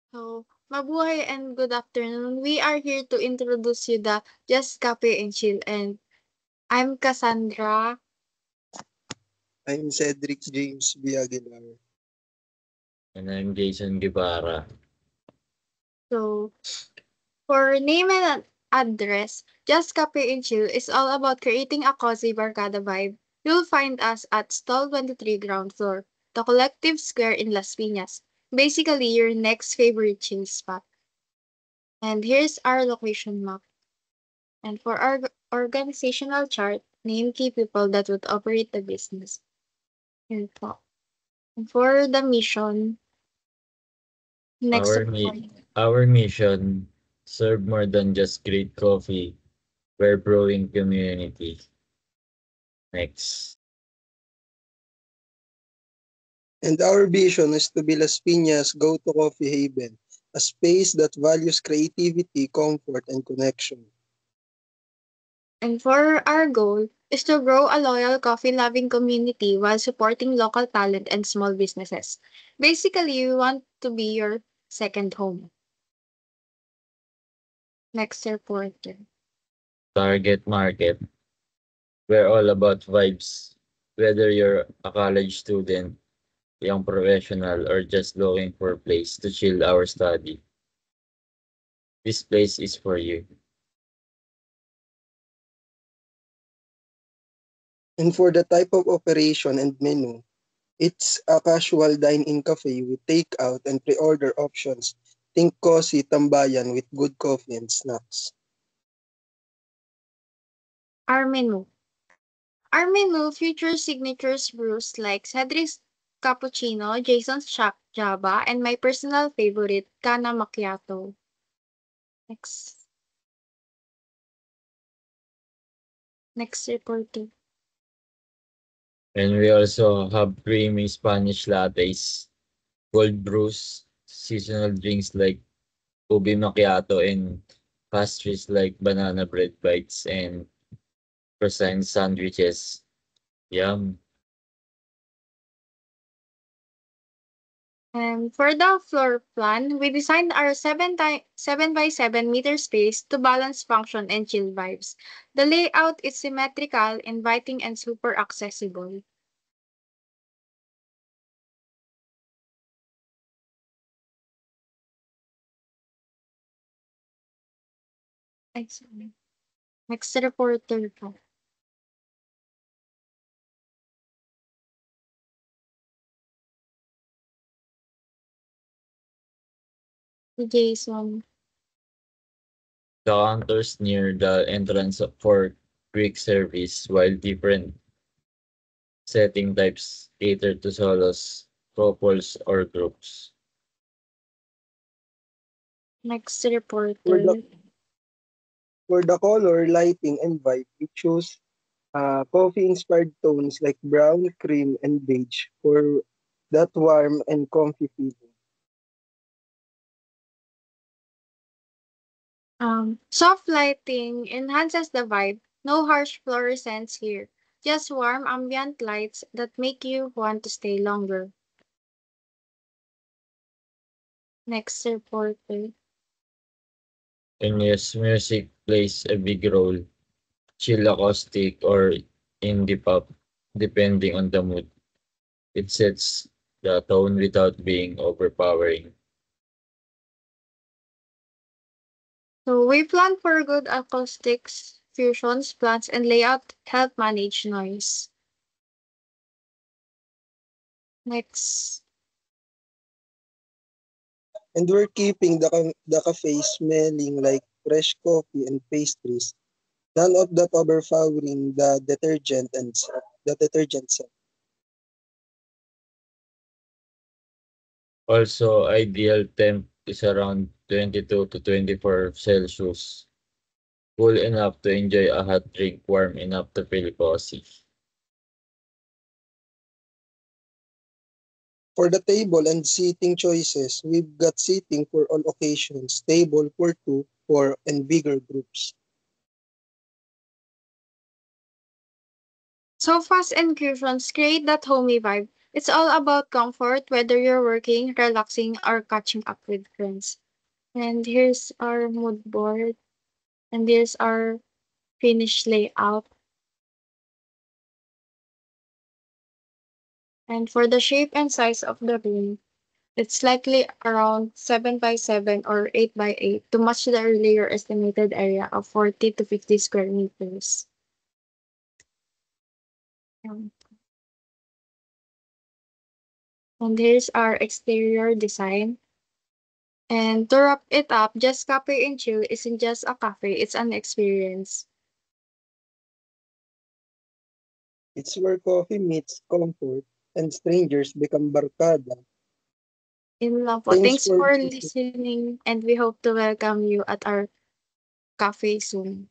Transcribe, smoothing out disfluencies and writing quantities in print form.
So, mabuhay and good afternoon. We are here to introduce you the Just Copy and Chill, and I'm Cassandra. I'm Cedric James B. Aguilar. And I'm Jason Guevara. So, for name and address, Just Copy and Chill is all about creating a cozy barkada vibe. You'll find us at Stall 23 ground floor, the Collective Square in Las Piñas. Basically, your next favorite chill spot. And here's our location map. And for our organizational chart, name key people that would operate the business. Yun po. And for the mission, next Our report. mi- our mission: serve more than just great coffee. We're brewing community. Next. And our vision is to be Las Piñas' go-to coffee haven, a space that values creativity, comfort, and connection. And for our goal is to grow a loyal coffee-loving community while supporting local talent and small businesses. Basically, we want to be your second home. Next reporter. Target market. We're all about vibes. Whether you're a college student, young professional, or just looking for a place to chill our study, this place is for you. And for the type of operation and menu, it's a casual dine-in cafe with takeout and pre-order options. Think cozy tambayan with good coffee and snacks. Our menu. Our menu features signatures brews like Cedric's Cappuccino, Jason's Shock Java, and my personal favorite, Cana Macchiato. Next. Next reporter. And we also have creamy Spanish lattes, cold brews, seasonal drinks like ubi macchiato, and pastries like banana bread bites and croissant sandwiches. Yum. And for the floor plan, we designed our 7 by 7 meter space to balance function and chill vibes. The layout is symmetrical, inviting, and super accessible. Excellent. Next reporter po. Si Jason. The counters near the entrance for quick service, while different setting types cater to solos, couples, or groups. Next For the, reporter. for the color, lighting, and vibe, we choose coffee-inspired tones like brown, cream, and beige for that warm and comfy feeling. Soft lighting enhances the vibe. No harsh fluorescents here. Just warm ambient lights that make you want to stay longer. Next reporter. And yes, music plays a big role. Chill acoustic or indie pop, depending on the mood. It sets the tone without being overpowering. So we plan for good acoustics, fusions, plans, and layout help manage noise. Next. And we're keeping the cafe smelling like fresh coffee and pastries. None of that overpowering the detergent scent. Also, ideal temp is around 22 to 24 Celsius. Cool enough to enjoy a hot drink, warm enough to feel cozy. For the table and seating choices, we've got seating for all occasions, table for two, four, and bigger groups. Sofas and cushions create that homey vibe. It's all about comfort, whether you're working, relaxing, or catching up with friends. And here's our mood board. And here's our finished layout. And for the shape and size of the room, it's likely around 7 by 7 or 8 by 8 to match the earlier estimated area of 40 to 50 square meters. Um, And here's our exterior design. And to wrap it up, Just Cafe and Chill isn't just a cafe, it's an experience. It's where coffee meets comfort and strangers become barkada. In love po. Thanks Thanks for for listening. listening and we hope to welcome you at our cafe soon.